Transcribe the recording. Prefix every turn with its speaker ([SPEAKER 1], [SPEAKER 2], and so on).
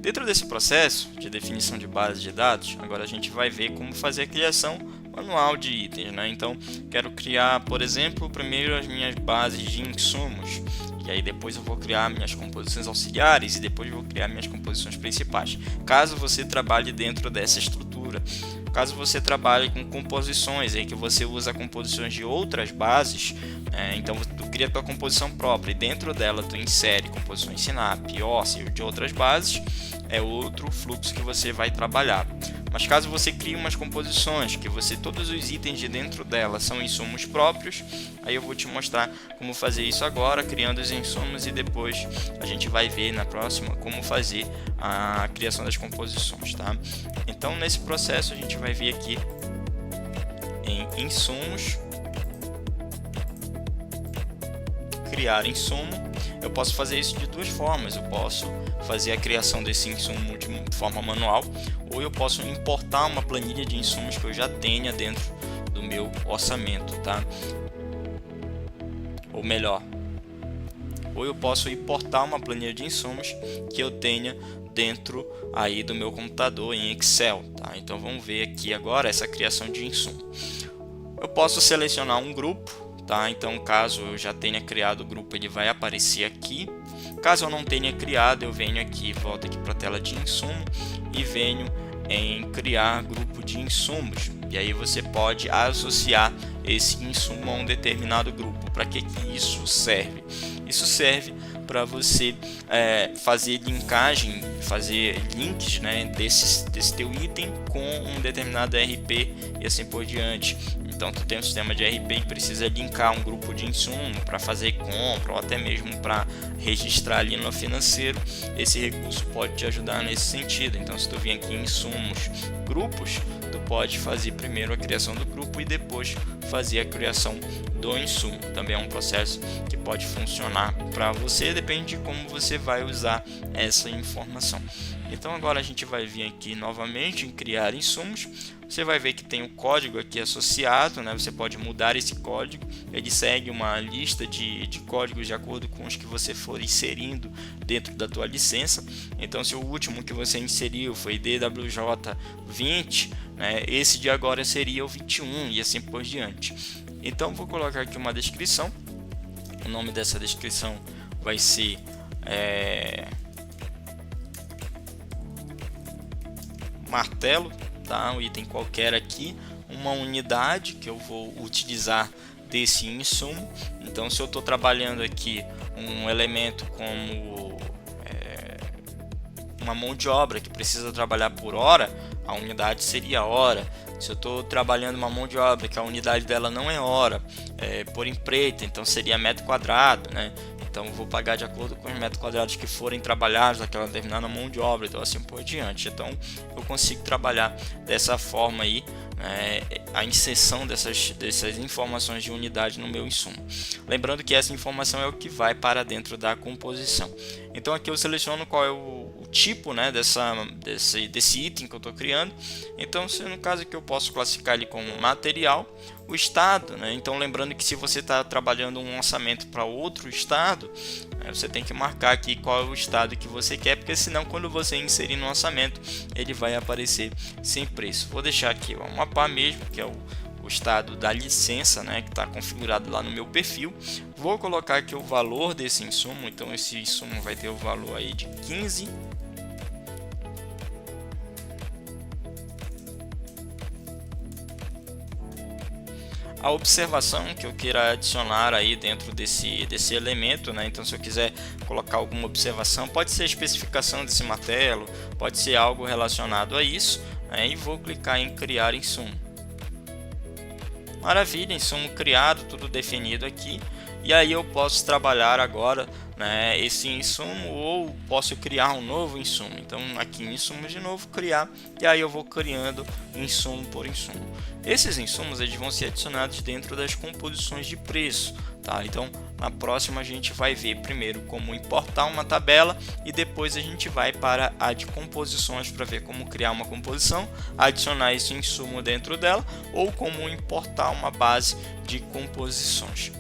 [SPEAKER 1] Dentro desse processo de definição de base de dados, agora a gente vai ver como fazer a criação manual de itens, né? Então, quero criar, por exemplo, primeiro as minhas bases de insumos, e aí depois eu vou criar minhas composições auxiliares e depois eu vou criar minhas composições principais. Caso você trabalhe dentro dessa estrutura, caso você trabalhe com composições em que você usa composições de outras bases, então tu cria tua composição própria e dentro dela tu insere composições Synapse, OSS e de outras bases, é outro fluxo que você vai trabalhar. Mas caso você crie umas composições que todos os itens de dentro dela são insumos próprios, aí eu vou te mostrar como fazer isso agora, criando os insumos, e depois a gente vai ver na próxima como fazer a criação das composições, tá? Então nesse processo a gente vai vir aqui em insumos, criar insumo. Eu posso fazer isso de duas formas. Eu posso fazer a criação desse insumo de forma manual, ou eu posso importar uma planilha de insumos que eu já tenha dentro do meu orçamento, tá? Ou melhor, ou eu posso importar uma planilha de insumos que eu tenha dentro aí do meu computador em Excel, tá? Então vamos ver aqui agora essa criação de insumo. Eu posso selecionar um grupo, tá? Então caso eu já tenha criado o grupo, ele vai aparecer aqui. Caso eu não tenha criado, eu venho aqui, volto aqui para a tela de insumo e venho em criar grupo de insumos. E aí você pode associar esse insumo a um determinado grupo. Para que isso serve? Isso serve para você fazer linkagem, fazer links, né, desse teu item com um determinado ERP e assim por diante. Então tu tem um sistema de ERP que precisa linkar um grupo de insumo para fazer compra ou até mesmo para registrar ali no financeiro. Esse recurso pode te ajudar nesse sentido. Então se tu vir aqui em insumos, grupos, tu pode fazer primeiro a criação do grupo e depois fazer a criação do insumo. Também é um processo que pode funcionar para você, depende de como você vai usar essa informação. Então agora a gente vai vir aqui novamente em criar insumos. Você vai ver que tem o código aqui associado, né? Você pode mudar esse código, ele segue uma lista de códigos de acordo com os que você for inserindo dentro da tua licença. Então se o último que você inseriu foi DWJ20, né? Esse de agora seria o 21 e assim por diante. Então vou colocar aqui uma descrição. O nome dessa descrição vai ser martelo, tá? Um item qualquer aqui, uma unidade que eu vou utilizar desse insumo. Então se eu estou trabalhando aqui um elemento como uma mão de obra que precisa trabalhar por hora, a unidade seria hora. Se eu estou trabalhando uma mão de obra que a unidade dela não é hora, por empreita, então seria metro quadrado, né? Então eu vou pagar de acordo com os metros quadrados que forem trabalhados naquela determinada mão de obra, então assim por diante. Então eu consigo trabalhar dessa forma aí, a inserção dessas informações de unidade no meu insumo. Lembrando que essa informação é o que vai para dentro da composição. Então aqui eu seleciono qual é o tipo, né, desse item que eu estou criando. Então no caso aqui eu posso classificar ele como material, o estado, né? Então lembrando que se você está trabalhando um orçamento para outro estado, você tem que marcar aqui qual é o estado que você quer, porque senão quando você inserir no orçamento ele vai aparecer sem preço. Vou deixar aqui um mapa mesmo, que é o estado da licença, né, que está configurado lá no meu perfil. Vou colocar aqui o valor desse insumo. Então esse insumo vai ter o valor aí de 15. A observação que eu queira adicionar aí dentro desse elemento, né? Então se eu quiser colocar alguma observação, pode ser a especificação desse martelo, pode ser algo relacionado a isso, né? E vou clicar em criar insumo. Maravilha, insumo criado, tudo definido aqui. E aí eu posso trabalhar agora, né, esse insumo, ou posso criar um novo insumo. Então aqui em insumos de novo, criar, e aí eu vou criando insumo por insumo. Esses insumos eles vão ser adicionados dentro das composições de preço, tá? Então na próxima a gente vai ver primeiro como importar uma tabela e depois a gente vai para a de composições para ver como criar uma composição, adicionar esse insumo dentro dela, ou como importar uma base de composições.